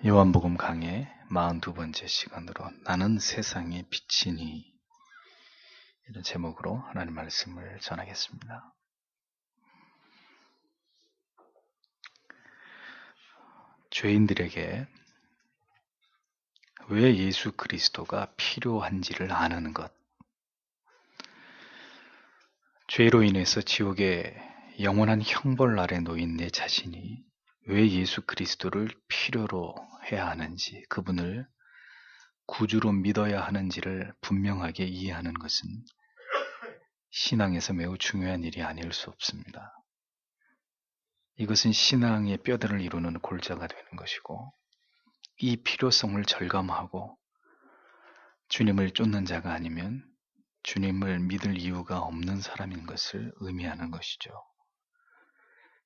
요한복음 강의 42번째 시간으로 나는 세상의 빛이니 이런 제목으로 하나님 말씀을 전하겠습니다. 죄인들에게 왜 예수 그리스도가 필요한지를 아는 것, 죄로 인해서 지옥의 영원한 형벌 아래 놓인 내 자신이 왜 예수 그리스도를 필요로 해야 하는지, 그분을 구주로 믿어야 하는지를 분명하게 이해하는 것은 신앙에서 매우 중요한 일이 아닐 수 없습니다. 이것은 신앙의 뼈대를 이루는 골자가 되는 것이고, 이 필요성을 절감하고 주님을 쫓는 자가 아니면 주님을 믿을 이유가 없는 사람인 것을 의미하는 것이죠.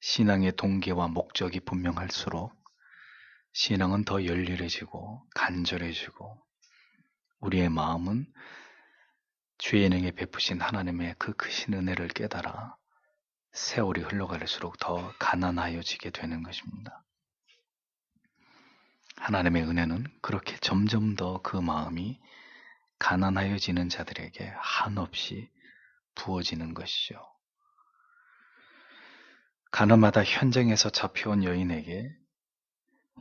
신앙의 동기와 목적이 분명할수록 신앙은 더 열렬해지고 간절해지고, 우리의 마음은 죄인에게 베푸신 하나님의 그 크신 은혜를 깨달아 세월이 흘러갈수록 더 가난하여지게 되는 것입니다. 하나님의 은혜는 그렇게 점점 더 그 마음이 가난하여지는 자들에게 한없이 부어지는 것이죠. 가나마다 현장에서 잡혀온 여인에게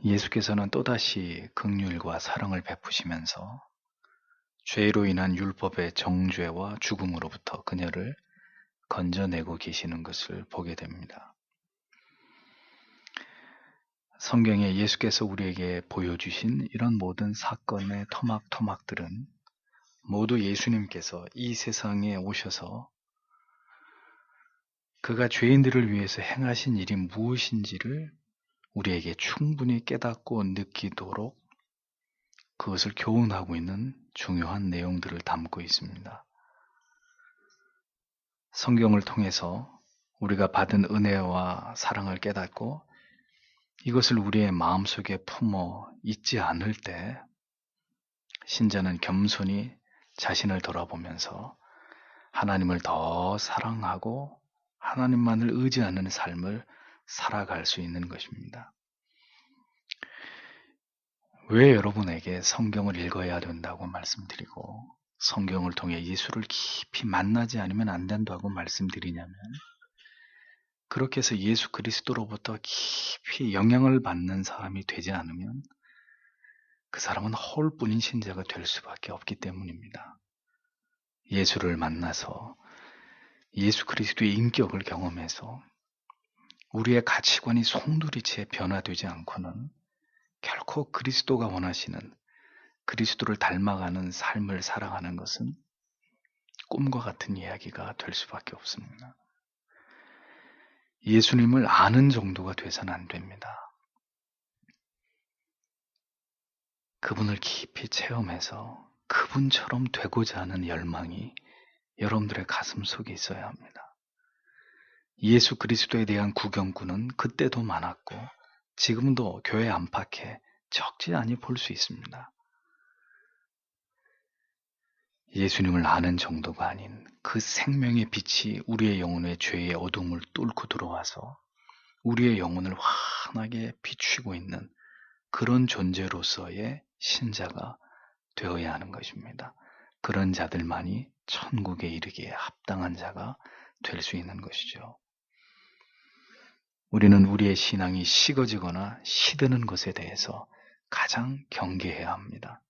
예수께서는 또다시 긍휼과 사랑을 베푸시면서 죄로 인한 율법의 정죄와 죽음으로부터 그녀를 건져내고 계시는 것을 보게 됩니다. 성경에 예수께서 우리에게 보여주신 이런 모든 사건의 토막토막들은 모두 예수님께서 이 세상에 오셔서 그가 죄인들을 위해서 행하신 일이 무엇인지를 우리에게 충분히 깨닫고 느끼도록 그것을 교훈하고 있는 중요한 내용들을 담고 있습니다. 성경을 통해서 우리가 받은 은혜와 사랑을 깨닫고 이것을 우리의 마음속에 품어 잊지 않을 때 신자는 겸손히 자신을 돌아보면서 하나님을 더 사랑하고 하나님만을 의지하는 삶을 살아갈 수 있는 것입니다. 왜 여러분에게 성경을 읽어야 된다고 말씀드리고 성경을 통해 예수를 깊이 만나지 않으면 안 된다고 말씀드리냐면, 그렇게 해서 예수 그리스도로부터 깊이 영향을 받는 사람이 되지 않으면 그 사람은 허울뿐인 신자가 될 수밖에 없기 때문입니다. 예수를 만나서 예수 그리스도의 인격을 경험해서 우리의 가치관이 송두리째 변화되지 않고는 결코 그리스도가 원하시는 그리스도를 닮아가는 삶을 살아가는 것은 꿈과 같은 이야기가 될 수밖에 없습니다. 예수님을 아는 정도가 돼서는 안 됩니다. 그분을 깊이 체험해서 그분처럼 되고자 하는 열망이 여러분들의 가슴 속에 있어야 합니다. 예수 그리스도에 대한 구경꾼은 그때도 많았고 지금도 교회 안팎에 적지 않이 볼 수 있습니다. 예수님을 아는 정도가 아닌 그 생명의 빛이 우리의 영혼의 죄의 어둠을 뚫고 들어와서 우리의 영혼을 환하게 비추고 있는 그런 존재로서의 신자가 되어야 하는 것입니다. 그런 자들만이 천국에 이르기에 합당한 자가 될 수 있는 것이죠. 우리는 우리의 신앙이 식어지거나 시드는 것에 대해서 가장 경계해야 합니다.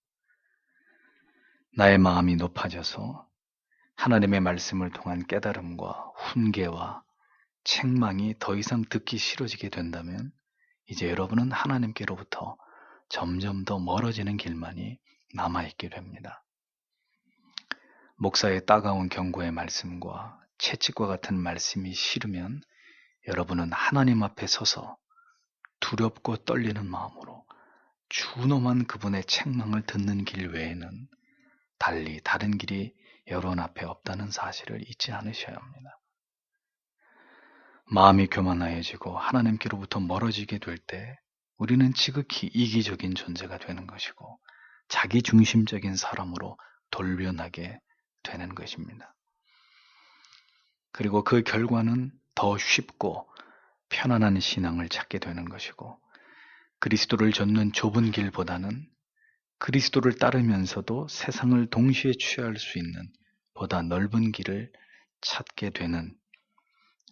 나의 마음이 높아져서 하나님의 말씀을 통한 깨달음과 훈계와 책망이 더 이상 듣기 싫어지게 된다면 이제 여러분은 하나님께로부터 점점 더 멀어지는 길만이 남아있게 됩니다. 목사의 따가운 경고의 말씀과 채찍과 같은 말씀이 싫으면 여러분은 하나님 앞에 서서 두렵고 떨리는 마음으로 준엄한 그분의 책망을 듣는 길 외에는 달리 다른 길이 여러분 앞에 없다는 사실을 잊지 않으셔야 합니다. 마음이 교만하여지고 하나님께로부터 멀어지게 될 때 우리는 지극히 이기적인 존재가 되는 것이고 자기중심적인 사람으로 돌변하게 되는 것입니다. 그리고 그 결과는 더 쉽고 편안한 신앙을 찾게 되는 것이고 그리스도를 좇는 좁은 길보다는 그리스도를 따르면서도 세상을 동시에 취할 수 있는 보다 넓은 길을 찾게 되는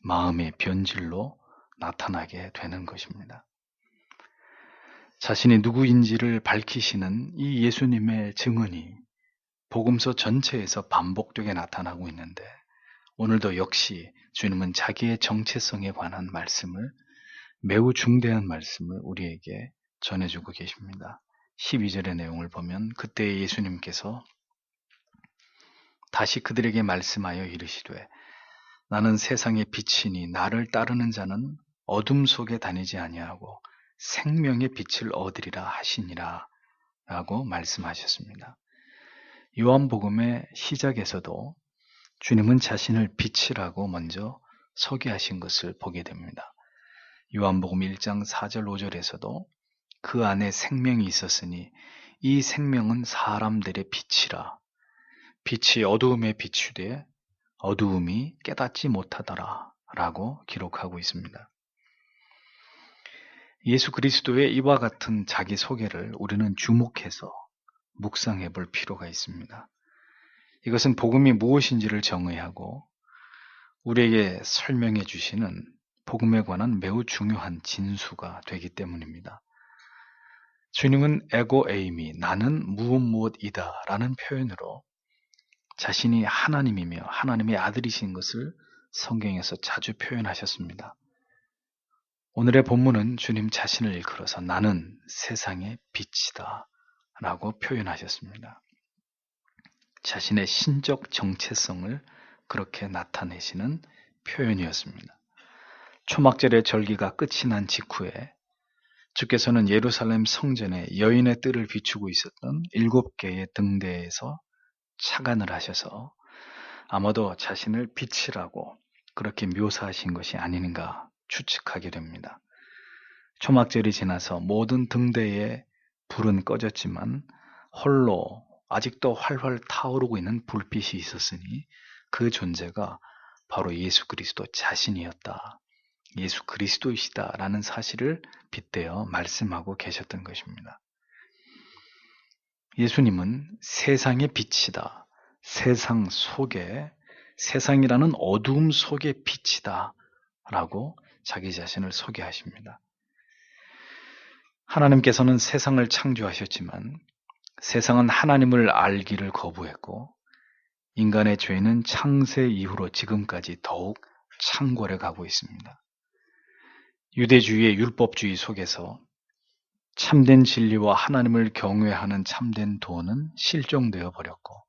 마음의 변질로 나타나게 되는 것입니다. 자신이 누구인지를 밝히시는 이 예수님의 증언이 복음서 전체에서 반복되게 나타나고 있는데, 오늘도 역시 주님은 자기의 정체성에 관한 말씀을, 매우 중대한 말씀을 우리에게 전해주고 계십니다. 12절의 내용을 보면, 그때 예수님께서 다시 그들에게 말씀하여 이르시되 나는 세상의 빛이니 나를 따르는 자는 어둠 속에 다니지 아니하고 생명의 빛을 얻으리라 하시니라 라고 말씀하셨습니다. 요한복음의 시작에서도 주님은 자신을 빛이라고 먼저 소개하신 것을 보게 됩니다. 요한복음 1장 4절 5절에서도 그 안에 생명이 있었으니 이 생명은 사람들의 빛이라. 빛이 어두움에 비추되 어두움이 깨닫지 못하더라 라고 기록하고 있습니다. 예수 그리스도의 이와 같은 자기 소개를 우리는 주목해서 묵상해 볼 필요가 있습니다. 이것은 복음이 무엇인지를 정의하고 우리에게 설명해 주시는 복음에 관한 매우 중요한 진수가 되기 때문입니다. 주님은 에고 에이미, 나는 무엇이다 라는 표현으로 자신이 하나님이며 하나님의 아들이신 것을 성경에서 자주 표현하셨습니다. 오늘의 본문은 주님 자신을 일컬어서 나는 세상의 빛이다 라고 표현하셨습니다. 자신의 신적 정체성을 그렇게 나타내시는 표현이었습니다. 초막절의 절기가 끝이 난 직후에 주께서는 예루살렘 성전에 여인의 뜰을 비추고 있었던 7개의 등대에서 착안을 하셔서 아마도 자신을 빛이라고 그렇게 묘사하신 것이 아닌가 추측하게 됩니다. 초막절이 지나서 모든 등대에 불은 꺼졌지만 홀로 아직도 활활 타오르고 있는 불빛이 있었으니 그 존재가 바로 예수 그리스도 자신이었다. 예수 그리스도이시다라는 사실을 빗대어 말씀하고 계셨던 것입니다. 예수님은 세상의 빛이다. 세상 속에, 세상이라는 어두움 속의 빛이다 라고 자기 자신을 소개하십니다. 하나님께서는 세상을 창조하셨지만 세상은 하나님을 알기를 거부했고 인간의 죄는 창세 이후로 지금까지 더욱 창궐해 가고 있습니다. 유대주의의 율법주의 속에서 참된 진리와 하나님을 경외하는 참된 도는 실종되어 버렸고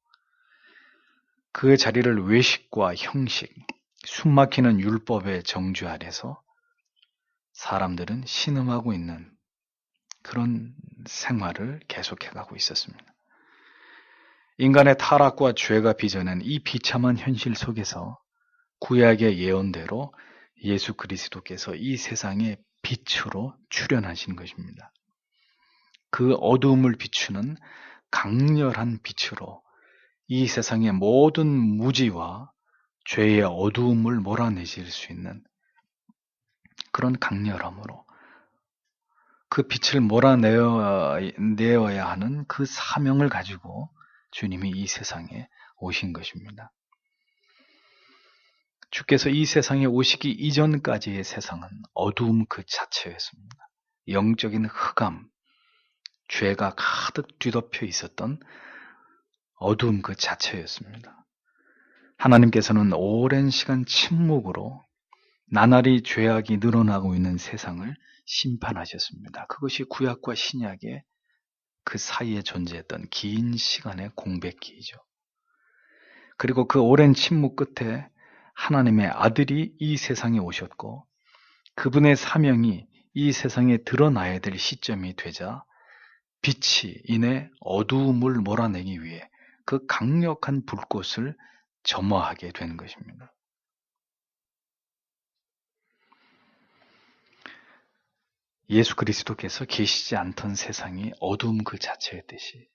그 자리를 외식과 형식, 숨막히는 율법의 정죄 아래서 사람들은 신음하고 있는 그런 생활을 계속해가고 있었습니다. 인간의 타락과 죄가 빚어낸 이 비참한 현실 속에서 구약의 예언대로 예수 그리스도께서 이 세상의 빛으로 출현하신 것입니다. 그 어두움을 비추는 강렬한 빛으로 이 세상의 모든 무지와 죄의 어두움을 몰아내실 수 있는 그런 강렬함으로 그 빛을 몰아내어야 하는 그 사명을 가지고 주님이 이 세상에 오신 것입니다. 주께서 이 세상에 오시기 이전까지의 세상은 어두움 그 자체였습니다. 영적인 흑암, 죄가 가득 뒤덮여 있었던 어두움 그 자체였습니다. 하나님께서는 오랜 시간 침묵으로 나날이 죄악이 늘어나고 있는 세상을 심판하셨습니다. 그것이 구약과 신약의 그 사이에 존재했던 긴 시간의 공백기이죠. 그리고 그 오랜 침묵 끝에 하나님의 아들이 이 세상에 오셨고 그분의 사명이 이 세상에 드러나야 될 시점이 되자 빛이 이내 어두움을 몰아내기 위해 그 강력한 불꽃을 점화하게 된 것입니다. 예수 그리스도께서 계시지 않던 세상이 어두움 그 자체였듯이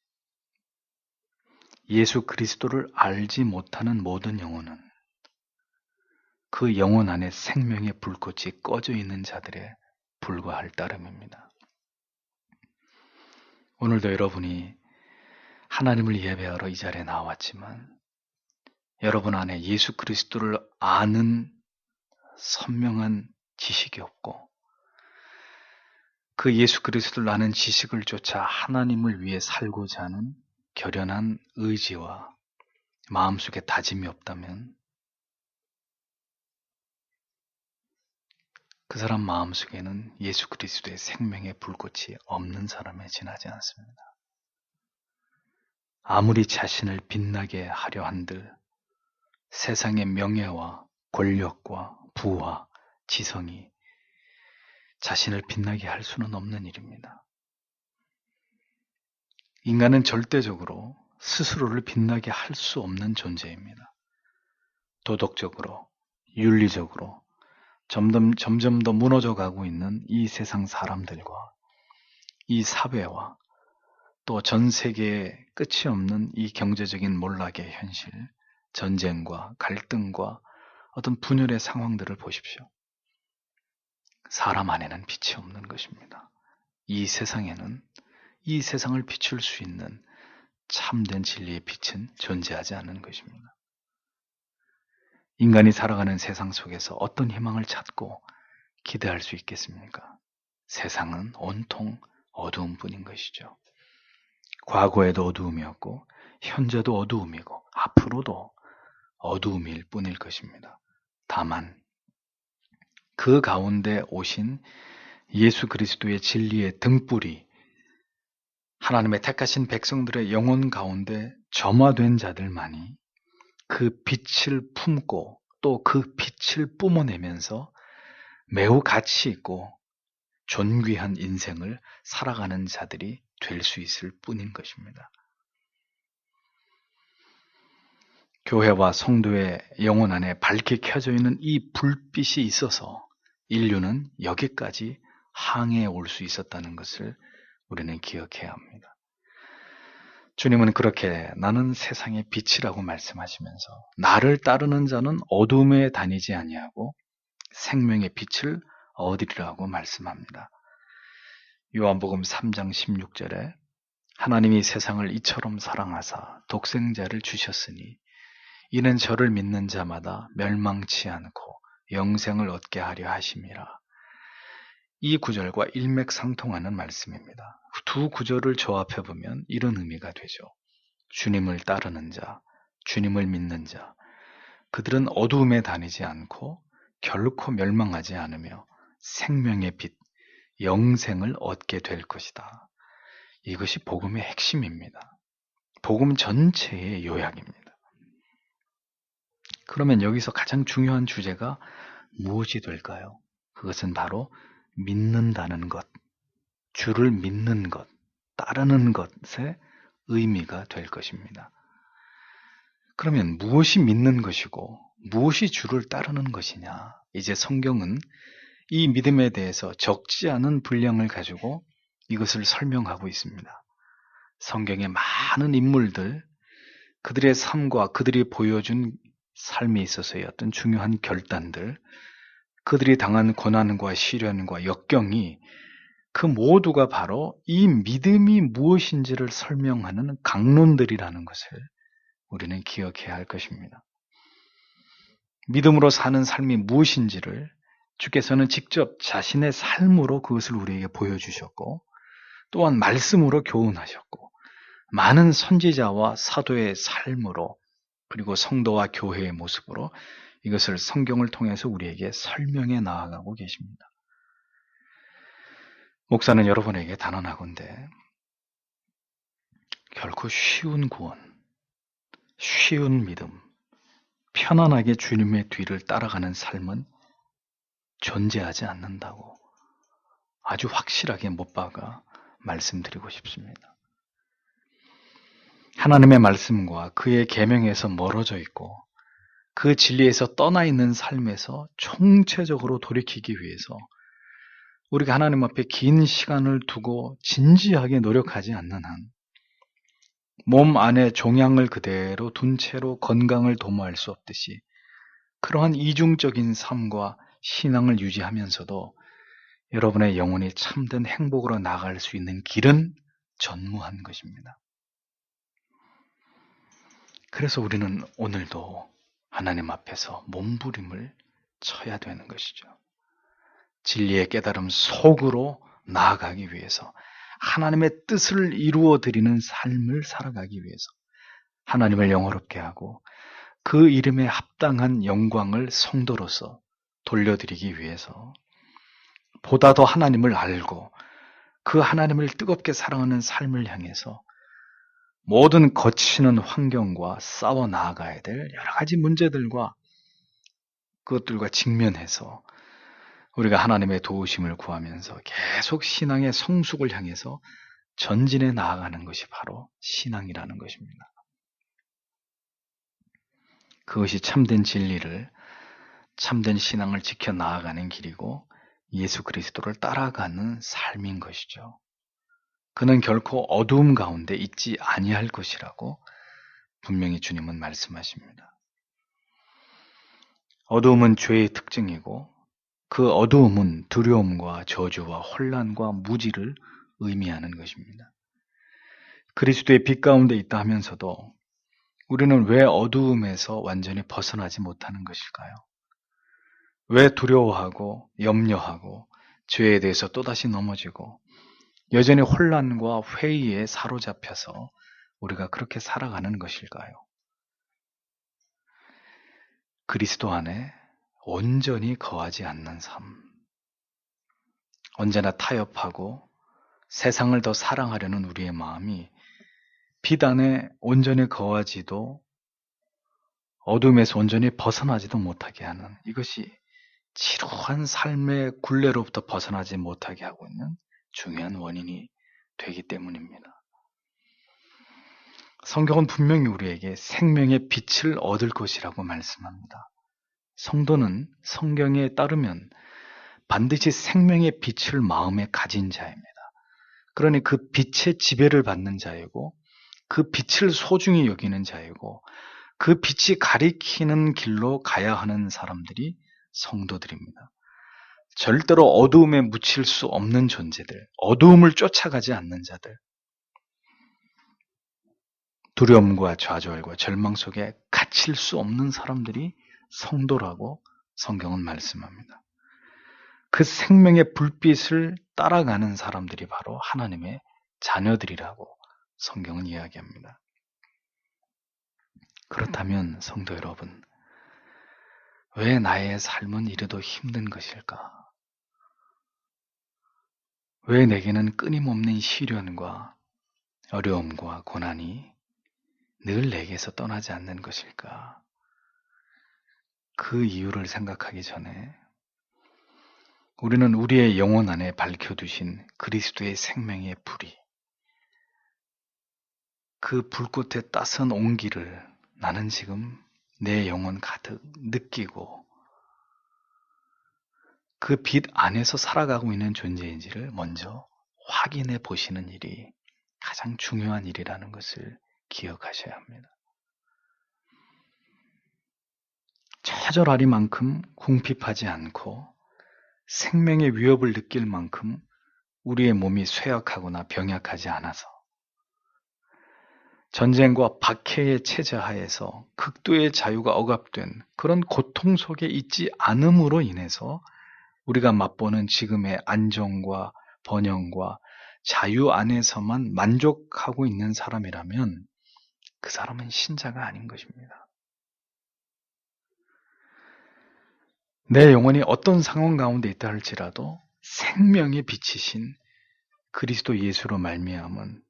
예수 그리스도를 알지 못하는 모든 영혼은 그 영혼 안에 생명의 불꽃이 꺼져 있는 자들에 불과할 따름입니다. 오늘도 여러분이 하나님을 예배하러 이 자리에 나왔지만 여러분 안에 예수 그리스도를 아는 선명한 지식이 없고 그 예수 그리스도를 아는 지식을 쫓아 하나님을 위해 살고자 하는 결연한 의지와 마음속에 다짐이 없다면 그 사람 마음속에는 예수 그리스도의 생명의 불꽃이 없는 사람에 지나지 않습니다. 아무리 자신을 빛나게 하려 한들 세상의 명예와 권력과 부와 지성이 자신을 빛나게 할 수는 없는 일입니다. 인간은 절대적으로 스스로를 빛나게 할 수 없는 존재입니다. 도덕적으로, 윤리적으로 점점 더 무너져 가고 있는 이 세상 사람들과 이 사회와 또 전 세계에 끝이 없는 이 경제적인 몰락의 현실, 전쟁과 갈등과 어떤 분열의 상황들을 보십시오. 사람 안에는 빛이 없는 것입니다. 이 세상에는 이 세상을 비출 수 있는 참된 진리의 빛은 존재하지 않는 것입니다. 인간이 살아가는 세상 속에서 어떤 희망을 찾고 기대할 수 있겠습니까? 세상은 온통 어두움뿐인 것이죠. 과거에도 어두움이었고 현재도 어두움이고 앞으로도 어두움일 뿐일 것입니다. 다만 그 가운데 오신 예수 그리스도의 진리의 등불이 하나님의 택하신 백성들의 영혼 가운데 점화된 자들만이 그 빛을 품고 또 그 빛을 뿜어내면서 매우 가치 있고 존귀한 인생을 살아가는 자들이 될 수 있을 뿐인 것입니다. 교회와 성도의 영혼 안에 밝게 켜져 있는 이 불빛이 있어서 인류는 여기까지 항해해 올 수 있었다는 것을 우리는 기억해야 합니다. 주님은 그렇게 나는 세상의 빛이라고 말씀하시면서 나를 따르는 자는 어둠에 다니지 아니하고 생명의 빛을 얻으리라고 말씀합니다. 요한복음 3장 16절에 하나님이 세상을 이처럼 사랑하사 독생자를 주셨으니 이는 저를 믿는 자마다 멸망치 않고 영생을 얻게 하려 하심이라. 이 구절과 일맥상통하는 말씀입니다. 두 구절을 조합해 보면 이런 의미가 되죠. 주님을 따르는 자, 주님을 믿는 자, 그들은 어두움에 다니지 않고 결코 멸망하지 않으며 생명의 빛, 영생을 얻게 될 것이다. 이것이 복음의 핵심입니다. 복음 전체의 요약입니다. 그러면 여기서 가장 중요한 주제가 무엇이 될까요? 그것은 바로 믿는다는 것, 주를 믿는 것, 따르는 것의 의미가 될 것입니다. 그러면 무엇이 믿는 것이고 무엇이 주를 따르는 것이냐? 이제 성경은 이 믿음에 대해서 적지 않은 분량을 가지고 이것을 설명하고 있습니다. 성경의 많은 인물들, 그들의 삶과 그들이 보여준 삶에 있어서의 어떤 중요한 결단들, 그들이 당한 고난과 시련과 역경이 그 모두가 바로 이 믿음이 무엇인지를 설명하는 강론들이라는 것을 우리는 기억해야 할 것입니다. 믿음으로 사는 삶이 무엇인지를 주께서는 직접 자신의 삶으로 그것을 우리에게 보여주셨고 또한 말씀으로 교훈하셨고 많은 선지자와 사도의 삶으로 그리고 성도와 교회의 모습으로 이것을 성경을 통해서 우리에게 설명해 나아가고 계십니다. 목사는 여러분에게 단언하건대 결코 쉬운 구원, 쉬운 믿음, 편안하게 주님의 뒤를 따라가는 삶은 존재하지 않는다고 아주 확실하게 못 박아 말씀드리고 싶습니다. 하나님의 말씀과 그의 계명에서 멀어져 있고 그 진리에서 떠나 있는 삶에서 총체적으로 돌이키기 위해서 우리가 하나님 앞에 긴 시간을 두고 진지하게 노력하지 않는 한 몸 안에 종양을 그대로 둔 채로 건강을 도모할 수 없듯이 그러한 이중적인 삶과 신앙을 유지하면서도 여러분의 영혼이 참된 행복으로 나아갈 수 있는 길은 전무한 것입니다. 그래서 우리는 오늘도 하나님 앞에서 몸부림을 쳐야 되는 것이죠. 진리의 깨달음 속으로 나아가기 위해서, 하나님의 뜻을 이루어 드리는 삶을 살아가기 위해서, 하나님을 영화롭게 하고 그 이름에 합당한 영광을 성도로서 돌려드리기 위해서, 보다 더 하나님을 알고 그 하나님을 뜨겁게 사랑하는 삶을 향해서 모든 거치는 환경과 싸워 나아가야 될 여러 가지 문제들과 그것들과 직면해서 우리가 하나님의 도우심을 구하면서 계속 신앙의 성숙을 향해서 전진해 나아가는 것이 바로 신앙이라는 것입니다. 그것이 참된 진리를, 참된 신앙을 지켜 나아가는 길이고 예수 그리스도를 따라가는 삶인 것이죠. 그는 결코 어두움 가운데 있지 아니할 것이라고 분명히 주님은 말씀하십니다. 어두움은 죄의 특징이고 그 어두움은 두려움과 저주와 혼란과 무지를 의미하는 것입니다. 그리스도의 빛 가운데 있다 하면서도 우리는 왜 어두움에서 완전히 벗어나지 못하는 것일까요? 왜 두려워하고 염려하고 죄에 대해서 또다시 넘어지고 여전히 혼란과 회의에 사로잡혀서 우리가 그렇게 살아가는 것일까요? 그리스도 안에 온전히 거하지 않는 삶, 언제나 타협하고 세상을 더 사랑하려는 우리의 마음이 빛 안에 온전히 거하지도 어둠에서 온전히 벗어나지도 못하게 하는, 이것이 지루한 삶의 굴레로부터 벗어나지 못하게 하고 있는 중요한 원인이 되기 때문입니다. 성경은 분명히 우리에게 생명의 빛을 얻을 것이라고 말씀합니다. 성도는 성경에 따르면 반드시 생명의 빛을 마음에 가진 자입니다. 그러니 그 빛의 지배를 받는 자이고 그 빛을 소중히 여기는 자이고 그 빛이 가리키는 길로 가야 하는 사람들이 성도들입니다. 절대로 어두움에 묻힐 수 없는 존재들, 어두움을 쫓아가지 않는 자들, 두려움과 좌절과 절망 속에 갇힐 수 없는 사람들이 성도라고 성경은 말씀합니다. 그 생명의 불빛을 따라가는 사람들이 바로 하나님의 자녀들이라고 성경은 이야기합니다. 그렇다면 성도 여러분, 왜 나의 삶은 이래도 힘든 것일까? 왜 내게는 끊임없는 시련과 어려움과 고난이 늘 내게서 떠나지 않는 것일까? 그 이유를 생각하기 전에 우리는 우리의 영혼 안에 밝혀두신 그리스도의 생명의 불이, 그 불꽃의 따스한 온기를 나는 지금 내 영혼 가득 느끼고 그 빛 안에서 살아가고 있는 존재인지를 먼저 확인해 보시는 일이 가장 중요한 일이라는 것을 기억하셔야 합니다. 처절하리만큼 궁핍하지 않고 생명의 위협을 느낄 만큼 우리의 몸이 쇠약하거나 병약하지 않아서 전쟁과 박해의 체제 하에서 극도의 자유가 억압된 그런 고통 속에 있지 않음으로 인해서 우리가 맛보는 지금의 안정과 번영과 자유 안에서만 만족하고 있는 사람이라면 그 사람은 신자가 아닌 것입니다. 내 영혼이 어떤 상황 가운데 있다 할지라도 생명의 빛이신 그리스도 예수로 말미암은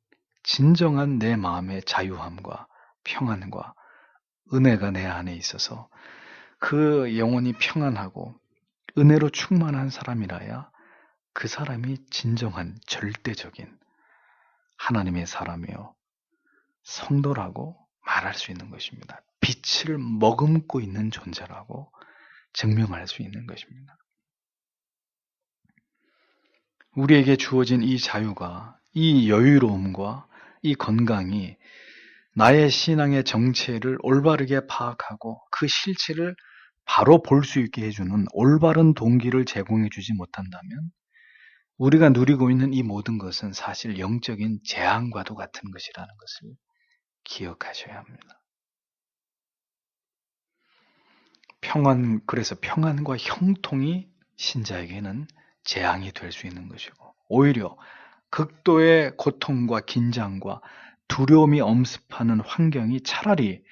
진정한 내 마음의 자유함과 평안과 은혜가 내 안에 있어서 그 영혼이 평안하고 은혜로 충만한 사람이라야 그 사람이 진정한 절대적인 하나님의 사람이요 성도라고 말할 수 있는 것입니다. 빛을 머금고 있는 존재라고 증명할 수 있는 것입니다. 우리에게 주어진 이 자유가, 이 여유로움과 이 건강이 나의 신앙의 정체를 올바르게 파악하고 그 실체를 바로 볼 수 있게 해주는 올바른 동기를 제공해 주지 못한다면 우리가 누리고 있는 이 모든 것은 사실 영적인 재앙과도 같은 것이라는 것을 기억하셔야 합니다. 그래서 평안과 형통이 신자에게는 재앙이 될 수 있는 것이고, 오히려 극도의 고통과 긴장과 두려움이 엄습하는 환경이 차라리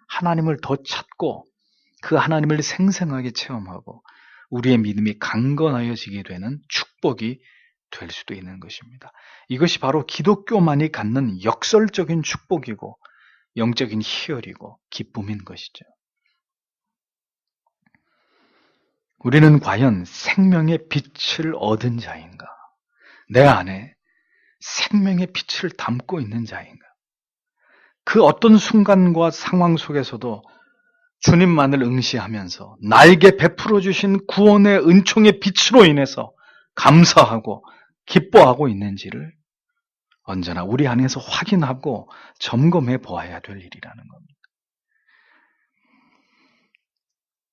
하나님을 더 찾고 그 하나님을 생생하게 체험하고 우리의 믿음이 강건하여지게 되는 축복이 될 수도 있는 것입니다. 이것이 바로 기독교만이 갖는 역설적인 축복이고 영적인 희열이고 기쁨인 것이죠. 우리는 과연 생명의 빛을 얻은 자인가? 내 안에 생명의 빛을 담고 있는 자인가? 그 어떤 순간과 상황 속에서도 주님만을 응시하면서 나에게 베풀어 주신 구원의 은총의 빛으로 인해서 감사하고 기뻐하고 있는지를 언제나 우리 안에서 확인하고 점검해 보아야 될 일이라는 겁니다.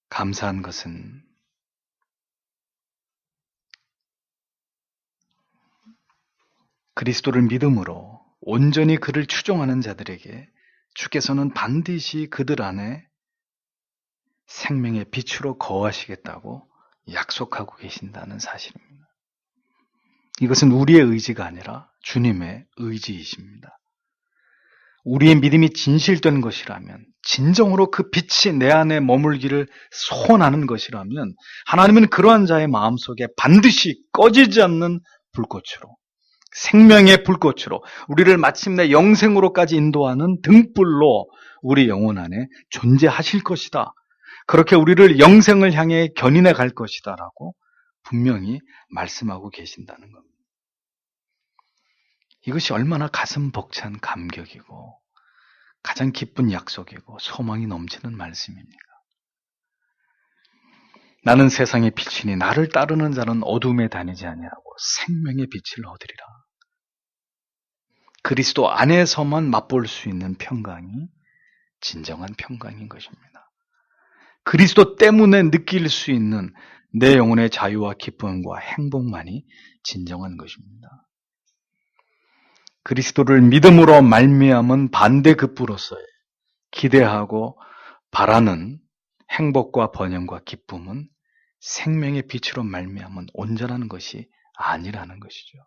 감사한 것은 그리스도를 믿음으로 온전히 그를 추종하는 자들에게 주께서는 반드시 그들 안에 생명의 빛으로 거하시겠다고 약속하고 계신다는 사실입니다. 이것은 우리의 의지가 아니라 주님의 의지이십니다. 우리의 믿음이 진실된 것이라면, 진정으로 그 빛이 내 안에 머물기를 소원하는 것이라면 하나님은 그러한 자의 마음속에 반드시 꺼지지 않는 불꽃으로, 생명의 불꽃으로 우리를 마침내 영생으로까지 인도하는 등불로 우리 영혼 안에 존재하실 것이다. 그렇게 우리를 영생을 향해 견인해 갈 것이다 라고 분명히 말씀하고 계신다는 겁니다. 이것이 얼마나 가슴 벅찬 감격이고 가장 기쁜 약속이고 소망이 넘치는 말씀입니까? 나는 세상의 빛이니 나를 따르는 자는 어둠에 다니지 아니하고 생명의 빛을 얻으리라. 그리스도 안에서만 맛볼 수 있는 평강이 진정한 평강인 것입니다. 그리스도 때문에 느낄 수 있는 내 영혼의 자유와 기쁨과 행복만이 진정한 것입니다. 그리스도를 믿음으로 말미암은 반대급부로서의 기대하고 바라는 행복과 번영과 기쁨은 생명의 빛으로 말미암은 온전한 것이 아니라는 것이죠.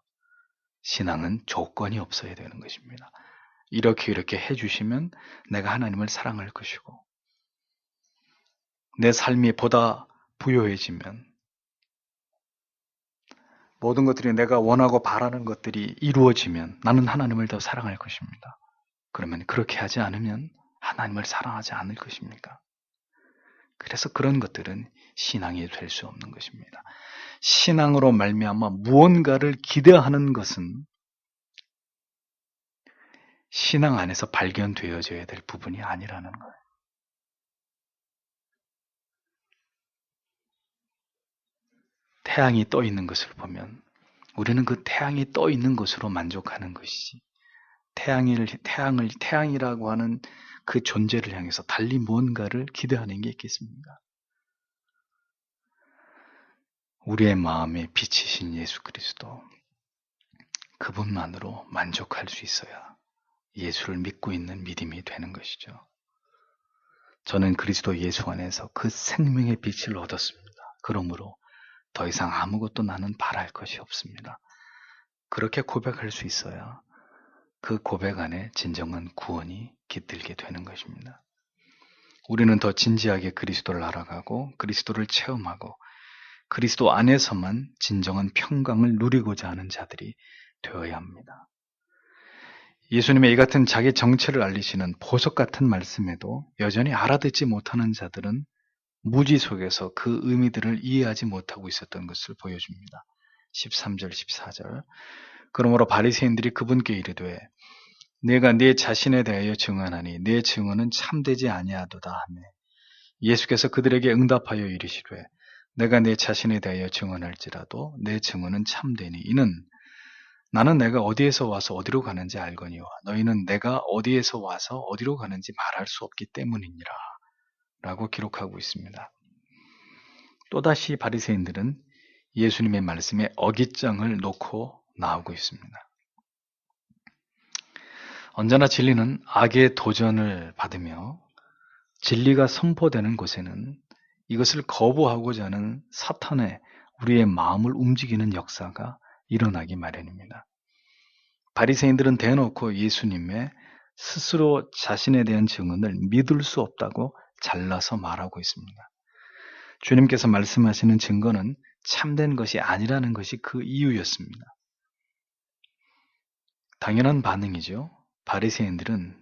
신앙은 조건이 없어야 되는 것입니다. 이렇게 해주시면 내가 하나님을 사랑할 것이고 내 삶이 보다 부요해지면 모든 것들이 내가 원하고 바라는 것들이 이루어지면 나는 하나님을 더 사랑할 것입니다. 그러면 그렇게 하지 않으면 하나님을 사랑하지 않을 것입니까? 그래서 그런 것들은 신앙이 될 수 없는 것입니다. 신앙으로 말미암아 무언가를 기대하는 것은 신앙 안에서 발견되어져야 될 부분이 아니라는 거예요. 태양이 떠 있는 것을 보면 우리는 그 태양이 떠 있는 것으로 만족하는 것이지 태양이라고 하는 그 존재를 향해서 달리 무언가를 기대하는 게 있겠습니까? 우리의 마음에 빛이신 예수 그리스도, 그분만으로 만족할 수 있어야 예수를 믿고 있는 믿음이 되는 것이죠. 저는 그리스도 예수 안에서 그 생명의 빛을 얻었습니다. 그러므로 더 이상 아무것도 나는 바랄 것이 없습니다. 그렇게 고백할 수 있어야 그 고백 안에 진정한 구원이 깃들게 되는 것입니다. 우리는 더 진지하게 그리스도를 알아가고 그리스도를 체험하고 그리스도 안에서만 진정한 평강을 누리고자 하는 자들이 되어야 합니다. 예수님의 이 같은 자기 정체를 알리시는 보석 같은 말씀에도 여전히 알아듣지 못하는 자들은 무지 속에서 그 의미들을 이해하지 못하고 있었던 것을 보여줍니다. 13절, 14절. 그러므로 바리새인들이 그분께 이르되 내가 네 자신에 대하여 증언하니 네 증언은 참되지 아니하도다 하며 예수께서 그들에게 응답하여 이르시되 내가 내 자신에 대하여 증언할지라도 내 증언은 참되니 이는 나는 내가 어디에서 와서 어디로 가는지 알거니와 너희는 내가 어디에서 와서 어디로 가는지 말할 수 없기 때문이니라 라고 기록하고 있습니다. 또다시 바리새인들은 예수님의 말씀에 어깃장을 놓고 나오고 있습니다. 언제나 진리는 악의 도전을 받으며 진리가 선포되는 곳에는 이것을 거부하고자 하는 사탄의 우리의 마음을 움직이는 역사가 일어나기 마련입니다. 바리새인들은 대놓고 예수님의 스스로 자신에 대한 증언을 믿을 수 없다고 잘라서 말하고 있습니다. 주님께서 말씀하시는 증거는 참된 것이 아니라는 것이 그 이유였습니다. 당연한 반응이죠. 바리새인들은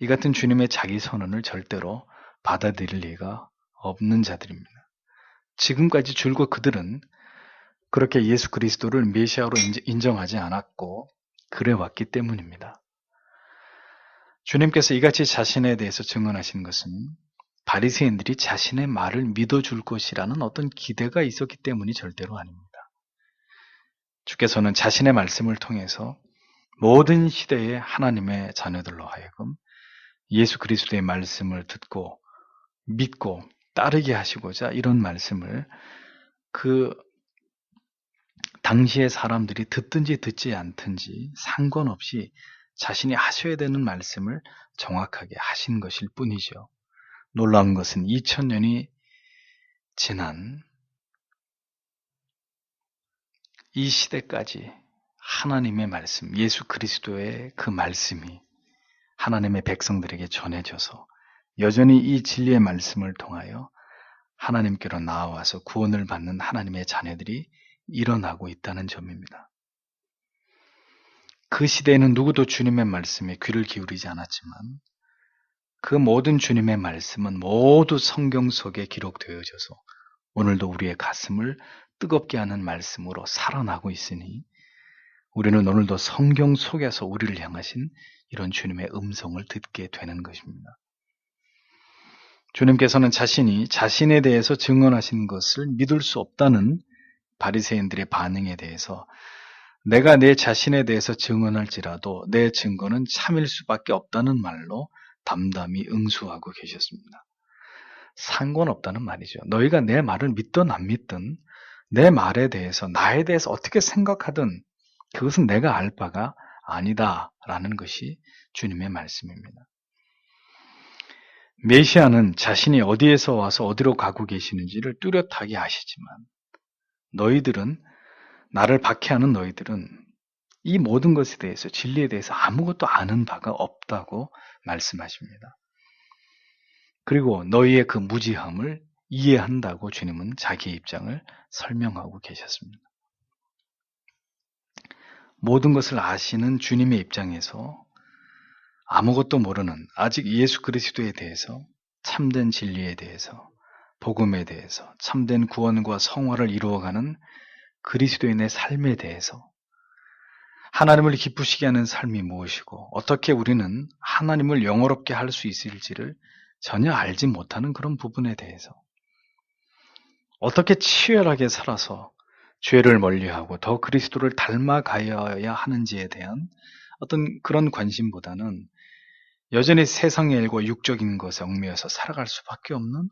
이 같은 주님의 자기 선언을 절대로 받아들일 리가 없는 자들입니다. 지금까지 줄곧 그들은 그렇게 예수 그리스도를 메시아로 인정하지 않았고 그래왔기 때문입니다. 주님께서 이같이 자신에 대해서 증언하신 것은 바리새인들이 자신의 말을 믿어줄 것이라는 어떤 기대가 있었기 때문이 절대로 아닙니다. 주께서는 자신의 말씀을 통해서 모든 시대의 하나님의 자녀들로 하여금 예수 그리스도의 말씀을 듣고 믿고 따르게 하시고자 이런 말씀을 그 당시의 사람들이 듣든지 듣지 않든지 상관없이 자신이 하셔야 되는 말씀을 정확하게 하신 것일 뿐이죠. 놀라운 것은 2000년이 지난 이 시대까지 하나님의 말씀, 예수 그리스도의 그 말씀이 하나님의 백성들에게 전해져서 여전히 이 진리의 말씀을 통하여 하나님께로 나아와서 구원을 받는 하나님의 자녀들이 일어나고 있다는 점입니다. 그 시대에는 누구도 주님의 말씀에 귀를 기울이지 않았지만 그 모든 주님의 말씀은 모두 성경 속에 기록되어져서 오늘도 우리의 가슴을 뜨겁게 하는 말씀으로 살아나고 있으니 우리는 오늘도 성경 속에서 우리를 향하신 이런 주님의 음성을 듣게 되는 것입니다. 주님께서는 자신이 자신에 대해서 증언하신 것을 믿을 수 없다는 바리새인들의 반응에 대해서 내가 내 자신에 대해서 증언할지라도 내 증거는 참일 수밖에 없다는 말로 담담히 응수하고 계셨습니다. 상관없다는 말이죠. 너희가 내 말을 믿든 안 믿든 내 말에 대해서 나에 대해서 어떻게 생각하든 그것은 내가 알 바가 아니다라는 것이 주님의 말씀입니다. 메시아는 자신이 어디에서 와서 어디로 가고 계시는지를 뚜렷하게 아시지만 너희들은 나를 박해하는 너희들은 이 모든 것에 대해서 진리에 대해서 아무것도 아는 바가 없다고 말씀하십니다. 그리고 너희의 그 무지함을 이해한다고 주님은 자기의 입장을 설명하고 계셨습니다. 모든 것을 아시는 주님의 입장에서 아무것도 모르는 아직 예수 그리스도에 대해서 참된 진리에 대해서 복음에 대해서 참된 구원과 성화를 이루어가는 그리스도인의 삶에 대해서 하나님을 기쁘시게 하는 삶이 무엇이고 어떻게 우리는 하나님을 영화롭게 할 수 있을지를 전혀 알지 못하는 그런 부분에 대해서 어떻게 치열하게 살아서 죄를 멀리하고 더 그리스도를 닮아가야 하는지에 대한 어떤 그런 관심보다는 여전히 세상의 일과 육적인 것에 얽매여서 살아갈 수밖에 없는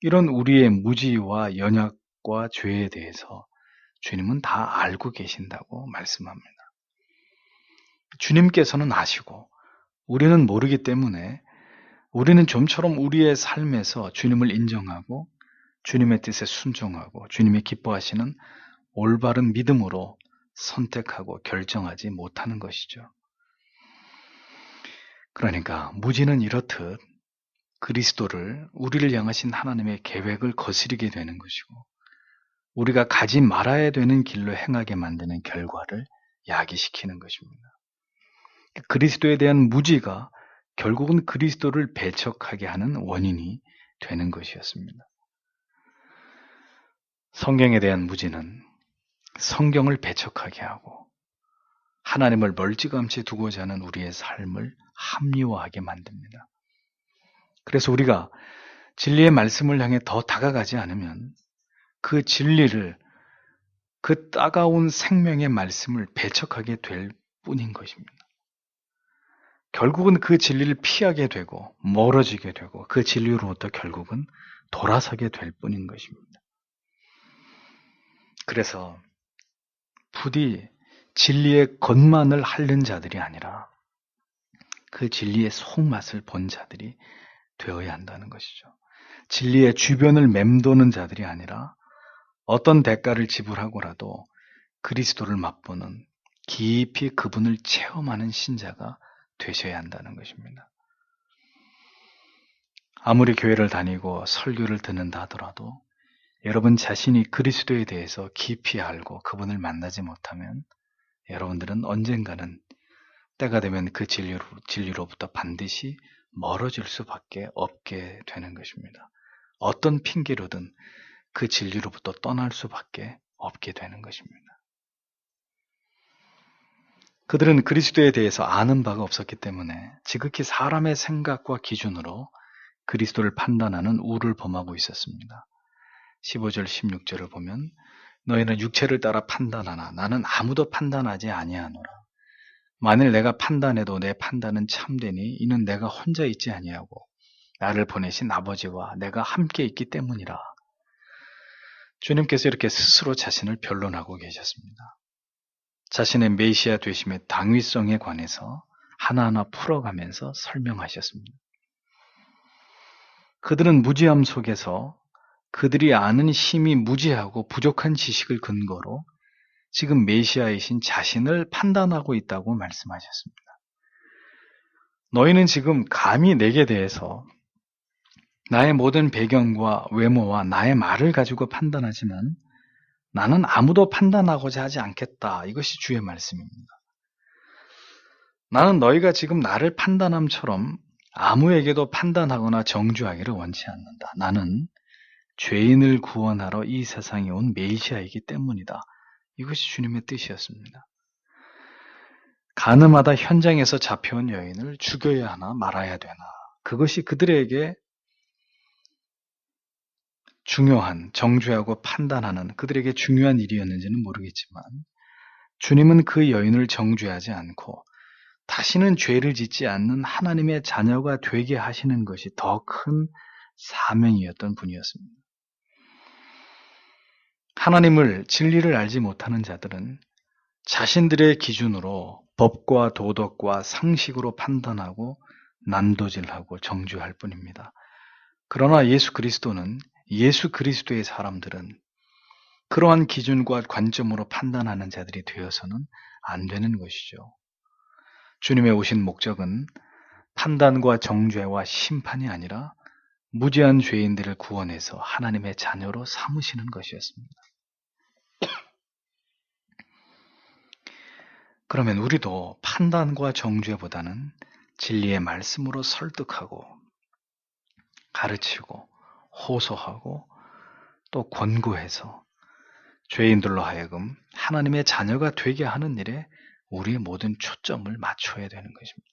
이런 우리의 무지와 연약과 죄에 대해서 주님은 다 알고 계신다고 말씀합니다. 주님께서는 아시고 우리는 모르기 때문에 우리는 좀처럼 우리의 삶에서 주님을 인정하고 주님의 뜻에 순종하고 주님이 기뻐하시는 올바른 믿음으로 선택하고 결정하지 못하는 것이죠. 그러니까 무지는 이렇듯 그리스도를 우리를 향하신 하나님의 계획을 거스르게 되는 것이고 우리가 가지 말아야 되는 길로 행하게 만드는 결과를 야기시키는 것입니다. 그리스도에 대한 무지가 결국은 그리스도를 배척하게 하는 원인이 되는 것이었습니다. 성경에 대한 무지는 성경을 배척하게 하고 하나님을 멀찌감치 두고자 하는 우리의 삶을 합리화하게 만듭니다. 그래서 우리가 진리의 말씀을 향해 더 다가가지 않으면 그 진리를 그 따가운 생명의 말씀을 배척하게 될 뿐인 것입니다. 결국은 그 진리를 피하게 되고 멀어지게 되고 그 진리로부터 결국은 돌아서게 될 뿐인 것입니다. 그래서 부디 진리의 겉만을 핥는 자들이 아니라 그 진리의 속맛을 본 자들이 되어야 한다는 것이죠. 진리의 주변을 맴도는 자들이 아니라 어떤 대가를 지불하고라도 그리스도를 맛보는 깊이 그분을 체험하는 신자가 되셔야 한다는 것입니다. 아무리 교회를 다니고 설교를 듣는다 하더라도 여러분 자신이 그리스도에 대해서 깊이 알고 그분을 만나지 못하면 여러분들은 언젠가는 때가 되면 그 진리로부터 반드시 멀어질 수밖에 없게 되는 것입니다. 어떤 핑계로든 그 진리로부터 떠날 수밖에 없게 되는 것입니다. 그들은 그리스도에 대해서 아는 바가 없었기 때문에 지극히 사람의 생각과 기준으로 그리스도를 판단하는 우를 범하고 있었습니다. 15절 16절을 보면 너희는 육체를 따라 판단하나 나는 아무도 판단하지 아니하노라. 만일 내가 판단해도 내 판단은 참되니 이는 내가 혼자 있지 아니하고 나를 보내신 아버지와 내가 함께 있기 때문이라. 주님께서 이렇게 스스로 자신을 변론하고 계셨습니다. 자신의 메시아 되심의 당위성에 관해서 하나하나 풀어가면서 설명하셨습니다. 그들은 무지함 속에서 그들이 아는 힘이 무지하고 부족한 지식을 근거로 지금 메시아이신 자신을 판단하고 있다고 말씀하셨습니다. 너희는 지금 감히 내게 대해서 나의 모든 배경과 외모와 나의 말을 가지고 판단하지만 나는 아무도 판단하고자 하지 않겠다. 이것이 주의 말씀입니다. 나는 너희가 지금 나를 판단함처럼 아무에게도 판단하거나 정죄하기를 원치 않는다. 나는 죄인을 구원하러 이 세상에 온 메시아이기 때문이다. 이것이 주님의 뜻이었습니다. 가늠하다 현장에서 잡혀온 여인을 죽여야 하나 말아야 되나. 그것이 그들에게 중요한, 정죄하고 판단하는 그들에게 중요한 일이었는지는 모르겠지만 주님은 그 여인을 정죄하지 않고 다시는 죄를 짓지 않는 하나님의 자녀가 되게 하시는 것이 더 큰 사명이었던 분이었습니다. 하나님을, 진리를 알지 못하는 자들은 자신들의 기준으로 법과 도덕과 상식으로 판단하고 난도질하고 정죄할 뿐입니다. 그러나 예수 그리스도는, 예수 그리스도의 사람들은 그러한 기준과 관점으로 판단하는 자들이 되어서는 안 되는 것이죠. 주님의 오신 목적은 판단과 정죄와 심판이 아니라 무지한 죄인들을 구원해서 하나님의 자녀로 삼으시는 것이었습니다. 그러면 우리도 판단과 정죄보다는 진리의 말씀으로 설득하고 가르치고 호소하고 또 권고해서 죄인들로 하여금 하나님의 자녀가 되게 하는 일에 우리의 모든 초점을 맞춰야 되는 것입니다.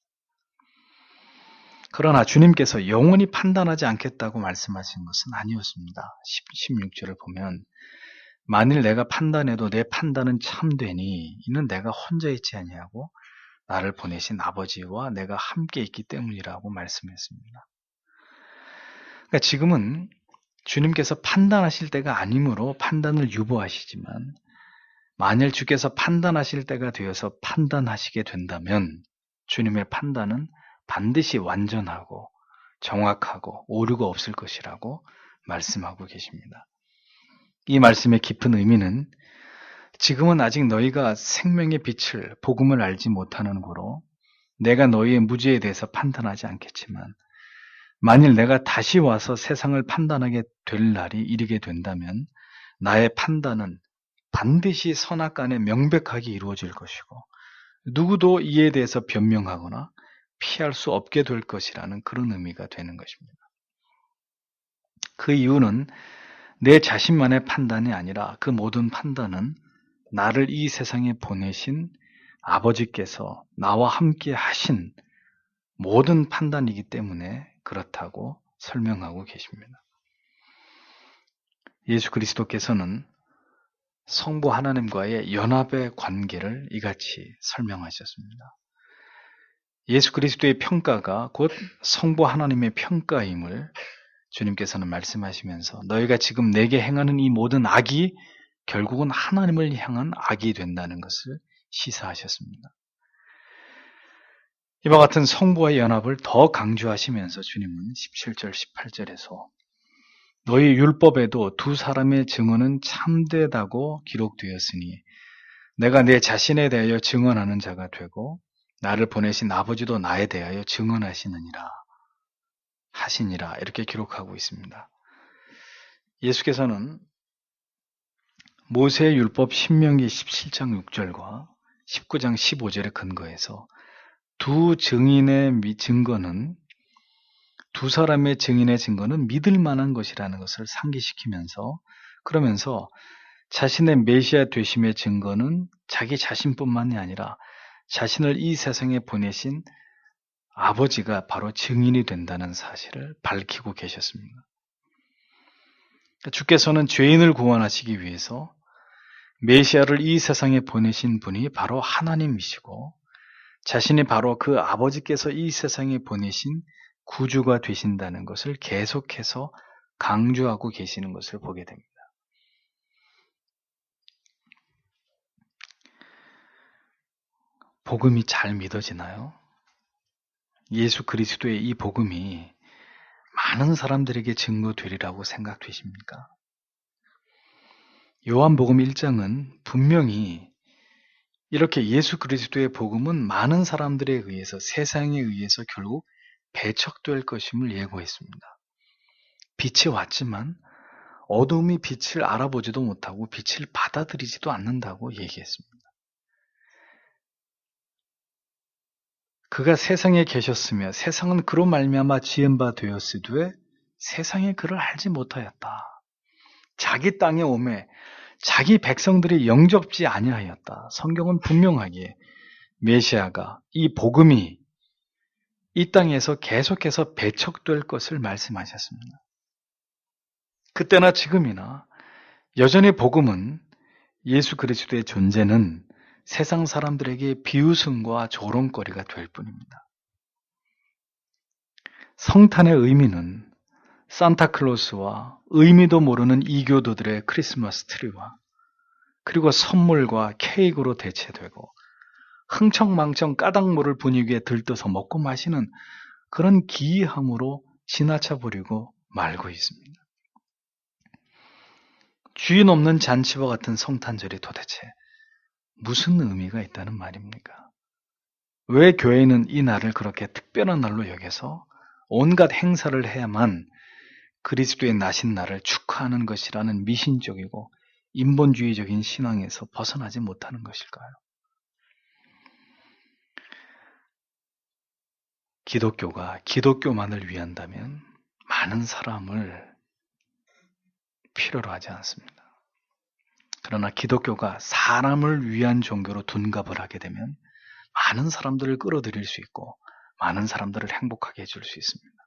그러나 주님께서 영원히 판단하지 않겠다고 말씀하신 것은 아니었습니다. 16절을 보면 만일 내가 판단해도 내 판단은 참되니 이는 내가 혼자 있지 아니하고 나를 보내신 아버지와 내가 함께 있기 때문이라고 말씀했습니다. 그러니까 지금은 주님께서 판단하실 때가 아니므로 판단을 유보하시지만 만일 주께서 판단하실 때가 되어서 판단하시게 된다면 주님의 판단은 반드시 완전하고 정확하고 오류가 없을 것이라고 말씀하고 계십니다. 이 말씀의 깊은 의미는 지금은 아직 너희가 생명의 빛을, 복음을 알지 못하는 고로 내가 너희의 무지에 대해서 판단하지 않겠지만 만일 내가 다시 와서 세상을 판단하게 될 날이 이르게 된다면 나의 판단은 반드시 선악간에 명백하게 이루어질 것이고 누구도 이에 대해서 변명하거나 피할 수 없게 될 것이라는 그런 의미가 되는 것입니다. 그 이유는 내 자신만의 판단이 아니라 그 모든 판단은 나를 이 세상에 보내신 아버지께서 나와 함께 하신 모든 판단이기 때문에 그렇다고 설명하고 계십니다. 예수 그리스도께서는 성부 하나님과의 연합의 관계를 이같이 설명하셨습니다. 예수 그리스도의 평가가 곧 성부 하나님의 평가임을 주님께서는 말씀하시면서 너희가 지금 내게 행하는 이 모든 악이 결국은 하나님을 향한 악이 된다는 것을 시사하셨습니다. 이와 같은 성부와의 연합을 더 강조하시면서 주님은 17절, 18절에서 너희 율법에도 두 사람의 증언은 참되다고 기록되었으니 내가 내 자신에 대하여 증언하는 자가 되고 나를 보내신 아버지도 나에 대하여 증언하시느니라 하시니라 이렇게 기록하고 있습니다. 예수께서는 모세의 율법 신명기 17장 6절과 19장 15절에 근거해서 두 사람의 증인의 증거는 믿을 만한 것이라는 것을 상기시키면서 그러면서 자신의 메시아 되심의 증거는 자기 자신뿐만이 아니라 자신을 이 세상에 보내신 아버지가 바로 증인이 된다는 사실을 밝히고 계셨습니다. 주께서는 죄인을 구원하시기 위해서 메시아를 이 세상에 보내신 분이 바로 하나님이시고 자신이 바로 그 아버지께서 이 세상에 보내신 구주가 되신다는 것을 계속해서 강조하고 계시는 것을 보게 됩니다. 복음이 잘 믿어지나요? 예수 그리스도의 이 복음이 많은 사람들에게 증거되리라고 생각되십니까? 요한복음 1장은 분명히 이렇게 예수 그리스도의 복음은 많은 사람들에 의해서 세상에 의해서 결국 배척될 것임을 예고했습니다. 빛이 왔지만 어둠이 빛을 알아보지도 못하고 빛을 받아들이지도 않는다고 얘기했습니다. 그가 세상에 계셨으며 세상은 그로 말미암아 지은 바 되었으되 세상에 그를 알지 못하였다. 자기 땅에 오매 자기 백성들이 영접지 아니하였다. 성경은 분명하게 메시아가 이 복음이 이 땅에서 계속해서 배척될 것을 말씀하셨습니다. 그때나 지금이나 여전히 복음은 예수 그리스도의 존재는 세상 사람들에게 비웃음과 조롱거리가 될 뿐입니다. 성탄의 의미는 산타클로스와 의미도 모르는 이교도들의 크리스마스 트리와 그리고 선물과 케이크로 대체되고 흥청망청 까닭모를 분위기에 들떠서 먹고 마시는 그런 기이함으로 지나쳐 버리고 말고 있습니다. 주인 없는 잔치와 같은 성탄절이 도대체 무슨 의미가 있다는 말입니까? 왜 교회는 이 날을 그렇게 특별한 날로 여겨서 온갖 행사를 해야만 그리스도의 나신 날을 축하하는 것이라는 미신적이고 인본주의적인 신앙에서 벗어나지 못하는 것일까요? 기독교가 기독교만을 위한다면 많은 사람을 필요로 하지 않습니다. 그러나 기독교가 사람을 위한 종교로 둔갑을 하게 되면 많은 사람들을 끌어들일 수 있고 많은 사람들을 행복하게 해줄 수 있습니다.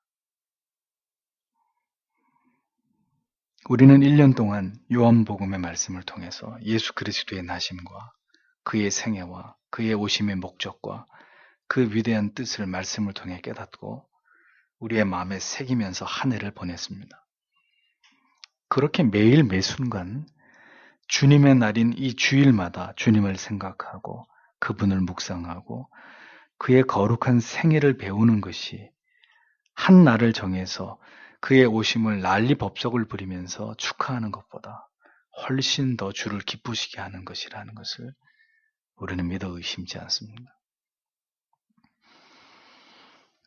우리는 1년 동안 요한복음의 말씀을 통해서 예수 그리스도의 나심과 그의 생애와 그의 오심의 목적과 그 위대한 뜻을 말씀을 통해 깨닫고 우리의 마음에 새기면서 한 해를 보냈습니다. 그렇게 매일 매순간 주님의 날인 이 주일마다 주님을 생각하고 그분을 묵상하고 그의 거룩한 생애를 배우는 것이 한 날을 정해서 그의 오심을 난리법석을 부리면서 축하하는 것보다 훨씬 더 주를 기쁘시게 하는 것이라는 것을 우리는 믿어 의심치 않습니다.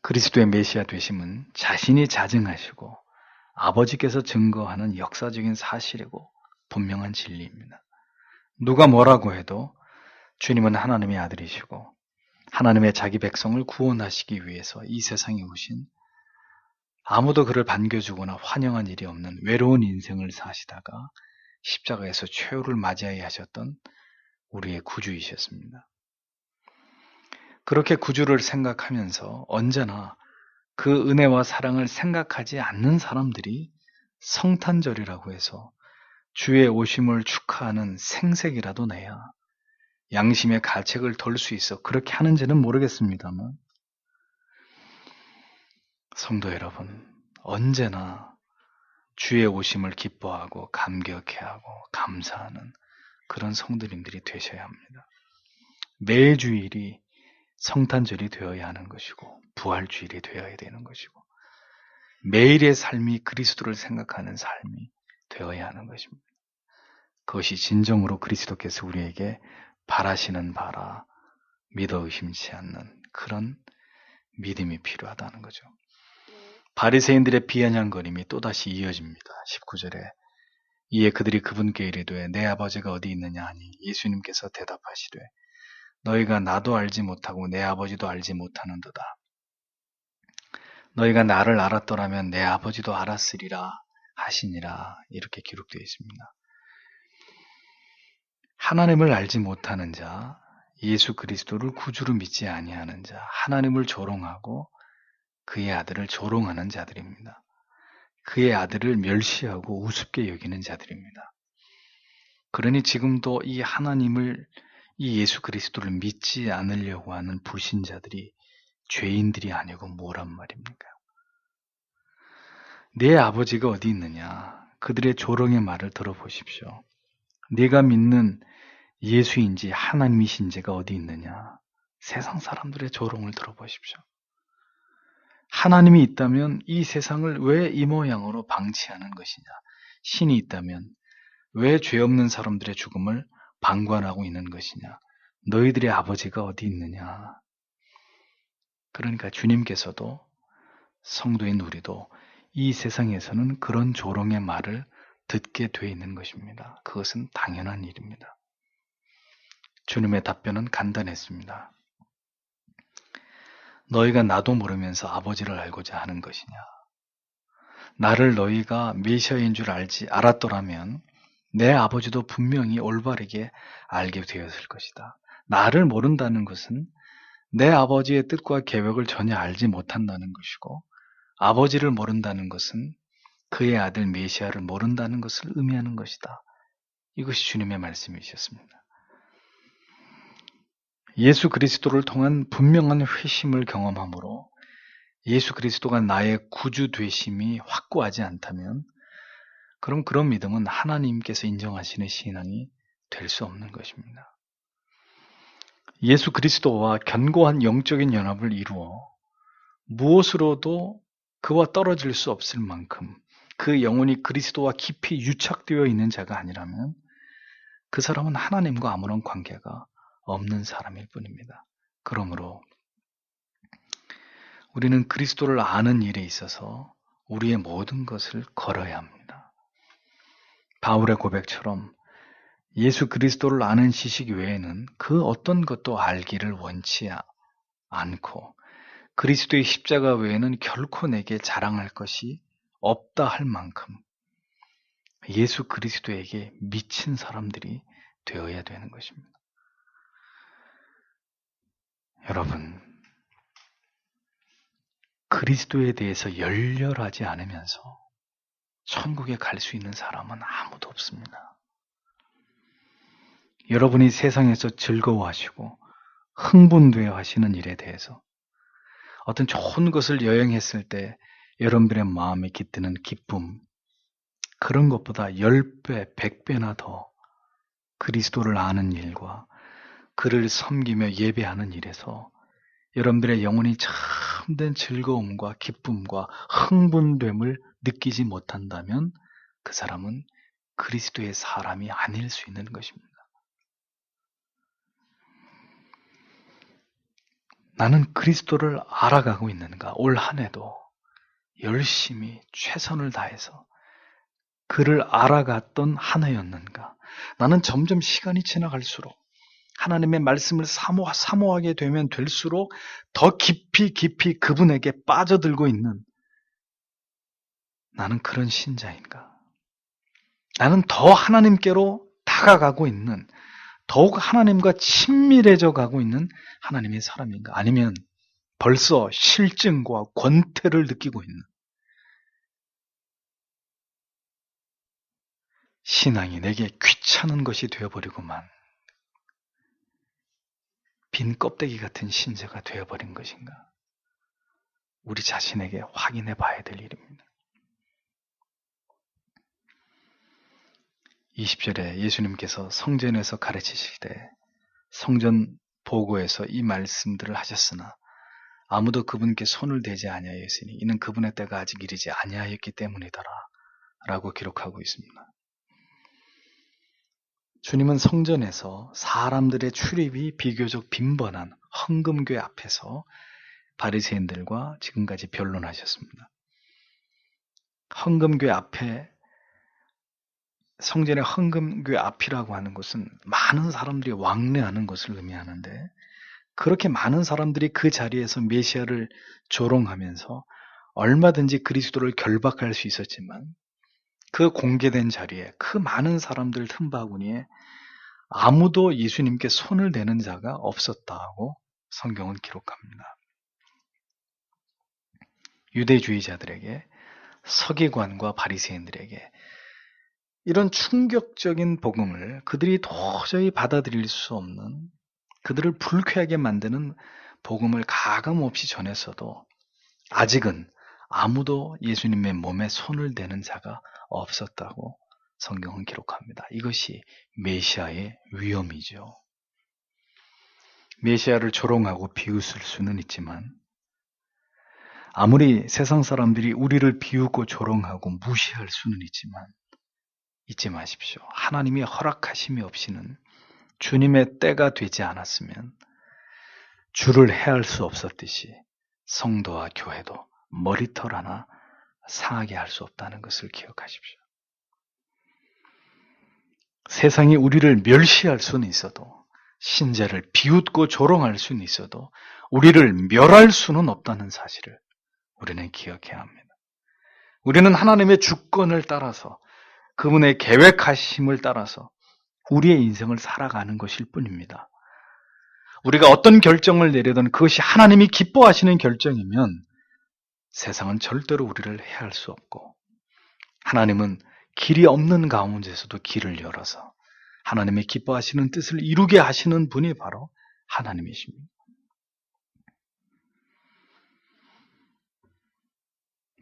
그리스도의 메시아 되심은 자신이 자증하시고 아버지께서 증거하는 역사적인 사실이고 분명한 진리입니다. 누가 뭐라고 해도 주님은 하나님의 아들이시고 하나님의 자기 백성을 구원하시기 위해서 이 세상에 오신 아무도 그를 반겨주거나 환영한 일이 없는 외로운 인생을 사시다가 십자가에서 최후를 맞이하게 하셨던 우리의 구주이셨습니다. 그렇게 구주를 생각하면서 언제나 그 은혜와 사랑을 생각하지 않는 사람들이 성탄절이라고 해서 주의 오심을 축하하는 생색이라도 내야 양심의 가책을 덜 수 있어 그렇게 하는지는 모르겠습니다만 성도 여러분, 언제나 주의 오심을 기뻐하고 감격해하고 감사하는 그런 성도님들이 되셔야 합니다. 매주일이 성탄절이 되어야 하는 것이고 부활주일이 되어야 되는 것이고 매일의 삶이 그리스도를 생각하는 삶이 되어야 하는 것입니다. 그것이 진정으로 그리스도께서 우리에게 바라시는 바라 믿어 의심치 않는 그런 믿음이 필요하다는 거죠. 바리새인들의 비아냥거림이 또다시 이어집니다. 19절에 이에 그들이 그분께 이르되 내 아버지가 어디 있느냐 하니 예수님께서 대답하시되 너희가 나도 알지 못하고 내 아버지도 알지 못하는도다. 너희가 나를 알았더라면 내 아버지도 알았으리라 하시니라. 이렇게 기록되어 있습니다. 하나님을 알지 못하는 자, 예수 그리스도를 구주로 믿지 아니하는 자, 하나님을 조롱하고 그의 아들을 조롱하는 자들입니다. 그의 아들을 멸시하고 우습게 여기는 자들입니다. 그러니 지금도 이 하나님을, 이 예수 그리스도를 믿지 않으려고 하는 불신자들이 죄인들이 아니고 뭐란 말입니까? 내 아버지가 어디 있느냐? 그들의 조롱의 말을 들어보십시오. 네가 믿는 예수인지 하나님이신지가 어디 있느냐? 세상 사람들의 조롱을 들어보십시오. 하나님이 있다면 이 세상을 왜 이 모양으로 방치하는 것이냐? 신이 있다면 왜 죄 없는 사람들의 죽음을 방관하고 있는 것이냐? 너희들의 아버지가 어디 있느냐? 그러니까 주님께서도 성도인 우리도 이 세상에서는 그런 조롱의 말을 듣게 돼 있는 것입니다. 그것은 당연한 일입니다. 주님의 답변은 간단했습니다. 너희가 나도 모르면서 아버지를 알고자 하는 것이냐? 나를 너희가 메시아인 줄 알았더라면 내 아버지도 분명히 올바르게 알게 되었을 것이다. 나를 모른다는 것은 내 아버지의 뜻과 계획을 전혀 알지 못한다는 것이고 아버지를 모른다는 것은 그의 아들 메시아를 모른다는 것을 의미하는 것이다. 이것이 주님의 말씀이셨습니다. 예수 그리스도를 통한 분명한 회심을 경험함으로 예수 그리스도가 나의 구주 되심이 확고하지 않다면 그럼 그런 믿음은 하나님께서 인정하시는 신앙이 될 수 없는 것입니다. 예수 그리스도와 견고한 영적인 연합을 이루어 무엇으로도 그와 떨어질 수 없을 만큼 그 영혼이 그리스도와 깊이 유착되어 있는 자가 아니라면 그 사람은 하나님과 아무런 관계가 없는 사람일 뿐입니다. 그러므로 우리는 그리스도를 아는 일에 있어서 우리의 모든 것을 걸어야 합니다. 바울의 고백처럼 예수 그리스도를 아는 지식 외에는 그 어떤 것도 알기를 원치 않고 그리스도의 십자가 외에는 결코 내게 자랑할 것이 없다 할 만큼 예수 그리스도에게 미친 사람들이 되어야 되는 것입니다. 여러분, 그리스도에 대해서 열렬하지 않으면서 천국에 갈 수 있는 사람은 아무도 없습니다. 여러분이 세상에서 즐거워하시고 흥분되어 하시는 일에 대해서 어떤 좋은 것을 여행했을 때 여러분들의 마음에 깃드는 기쁨, 그런 것보다 10배, 100배나 더 그리스도를 아는 일과 그를 섬기며 예배하는 일에서 여러분들의 영혼이 참된 즐거움과 기쁨과 흥분됨을 느끼지 못한다면 그 사람은 그리스도의 사람이 아닐 수 있는 것입니다. 나는 그리스도를 알아가고 있는가? 올 한 해도 열심히 최선을 다해서 그를 알아갔던 한 해였는가? 나는 점점 시간이 지나갈수록 하나님의 말씀을 사모하게 되면 될수록 더 깊이 그분에게 빠져들고 있는 나는 그런 신자인가? 나는 더 하나님께로 다가가고 있는, 더욱 하나님과 친밀해져 가고 있는 하나님의 사람인가? 아니면 벌써 실증과 권태를 느끼고 있는 신앙이 내게 귀찮은 것이 되어버리고만 빈 껍데기 같은 신자가 되어버린 것인가? 우리 자신에게 확인해 봐야 될 일입니다. 20절에 예수님께서 성전에서 가르치실 때 성전 보고에서 이 말씀들을 하셨으나 아무도 그분께 손을 대지 아니하였으니 이는 그분의 때가 아직 이르지 아니하였기 때문이더라 라고 기록하고 있습니다. 주님은 성전에서 사람들의 출입이 비교적 빈번한 헌금궤 앞에서 바리새인들과 지금까지 변론하셨습니다. 헌금궤 앞에, 성전의 헌금궤 앞이라고 하는 것은 많은 사람들이 왕래하는 것을 의미하는데, 그렇게 많은 사람들이 그 자리에서 메시아를 조롱하면서 얼마든지 그리스도를 결박할 수 있었지만, 그 공개된 자리에 그 많은 사람들 틈바구니에 아무도 예수님께 손을 대는 자가 없었다고 성경은 기록합니다. 유대주의자들에게, 서기관과 바리새인들에게 이런 충격적인 복음을 그들이 도저히 받아들일 수 없는, 그들을 불쾌하게 만드는 복음을 가감없이 전했어도 아직은 아무도 예수님의 몸에 손을 대는 자가 없었다고 성경은 기록합니다. 이것이 메시아의 위엄이죠. 메시아를 조롱하고 비웃을 수는 있지만, 아무리 세상 사람들이 우리를 비웃고 조롱하고 무시할 수는 있지만, 잊지 마십시오. 하나님이 허락하심이 없이는, 주님의 때가 되지 않았으면 주를 해할 수 없었듯이 성도와 교회도 머리털 하나 상하게 할 수 없다는 것을 기억하십시오. 세상이 우리를 멸시할 수는 있어도, 신자를 비웃고 조롱할 수는 있어도 우리를 멸할 수는 없다는 사실을 우리는 기억해야 합니다. 우리는 하나님의 주권을 따라서, 그분의 계획하심을 따라서 우리의 인생을 살아가는 것일 뿐입니다. 우리가 어떤 결정을 내려든 그것이 하나님이 기뻐하시는 결정이면 세상은 절대로 우리를 해할 수 없고, 하나님은 길이 없는 가운데서도 길을 열어서 하나님의 기뻐하시는 뜻을 이루게 하시는 분이 바로 하나님이십니다.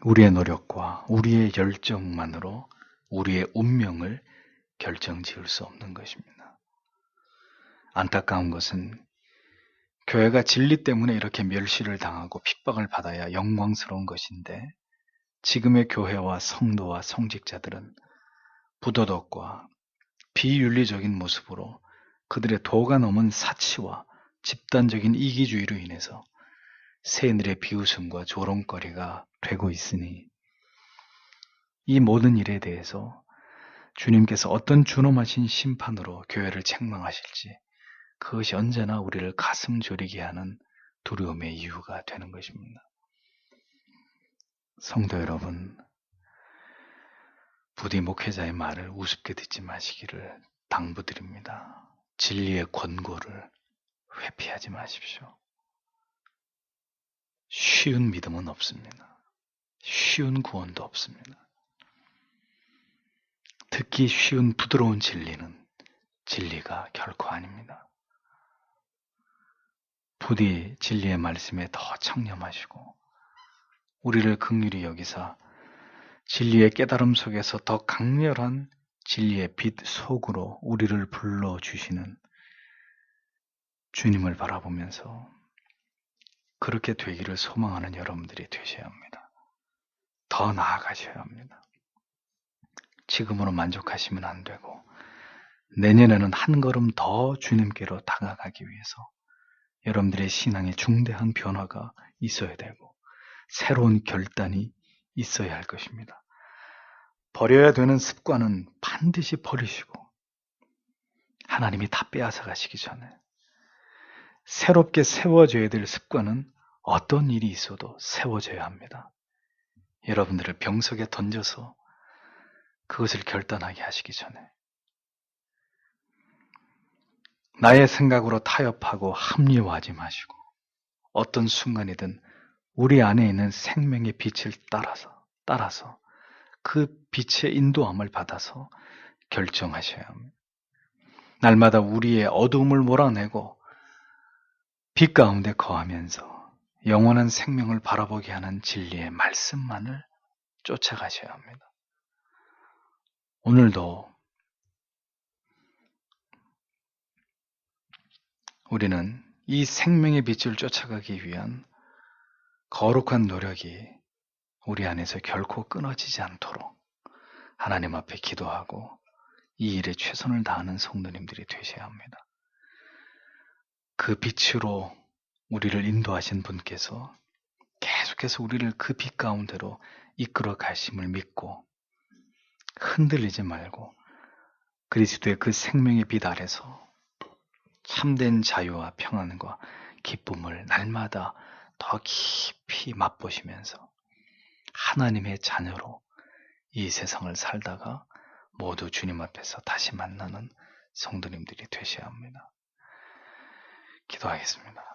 우리의 노력과 우리의 열정만으로 우리의 운명을 결정지을 수 없는 것입니다. 안타까운 것은 교회가 진리 때문에 이렇게 멸시를 당하고 핍박을 받아야 영광스러운 것인데, 지금의 교회와 성도와 성직자들은 부도덕과 비윤리적인 모습으로 그들의 도가 넘은 사치와 집단적인 이기주의로 인해서 세인들의 비웃음과 조롱거리가 되고 있으니, 이 모든 일에 대해서 주님께서 어떤 준엄하신 심판으로 교회를 책망하실지, 그것이 언제나 우리를 가슴 졸이게 하는 두려움의 이유가 되는 것입니다. 성도 여러분, 부디 목회자의 말을 우습게 듣지 마시기를 당부드립니다. 진리의 권고를 회피하지 마십시오. 쉬운 믿음은 없습니다. 쉬운 구원도 없습니다. 듣기 쉬운 부드러운 진리는 진리가 결코 아닙니다. 부디 진리의 말씀에 더 청렴하시고 우리를 긍휼히 여기사 진리의 깨달음 속에서 더 강렬한 진리의 빛 속으로 우리를 불러주시는 주님을 바라보면서 그렇게 되기를 소망하는 여러분들이 되셔야 합니다. 더 나아가셔야 합니다. 지금으로 만족하시면 안 되고, 내년에는 한 걸음 더 주님께로 다가가기 위해서 여러분들의 신앙에 중대한 변화가 있어야 되고 새로운 결단이 있어야 할 것입니다. 버려야 되는 습관은 반드시 버리시고 하나님이 다 빼앗아 가시기 전에 새롭게 세워져야 될 습관은 어떤 일이 있어도 세워져야 합니다. 여러분들을 병석에 던져서 그것을 결단하게 하시기 전에 나의 생각으로 타협하고 합리화하지 마시고 어떤 순간이든 우리 안에 있는 생명의 빛을 따라서 그 빛의 인도함을 받아서 결정하셔야 합니다. 날마다 우리의 어두움을 몰아내고 빛 가운데 거하면서 영원한 생명을 바라보게 하는 진리의 말씀만을 쫓아가셔야 합니다. 오늘도 우리는 이 생명의 빛을 쫓아가기 위한 거룩한 노력이 우리 안에서 결코 끊어지지 않도록 하나님 앞에 기도하고 이 일에 최선을 다하는 성도님들이 되셔야 합니다. 그 빛으로 우리를 인도하신 분께서 계속해서 우리를 그 빛 가운데로 이끌어 가심을 믿고 흔들리지 말고 그리스도의 그 생명의 빛 아래서 참된 자유와 평안과 기쁨을 날마다 더 깊이 맛보시면서 하나님의 자녀로 이 세상을 살다가 모두 주님 앞에서 다시 만나는 성도님들이 되셔야 합니다. 기도하겠습니다.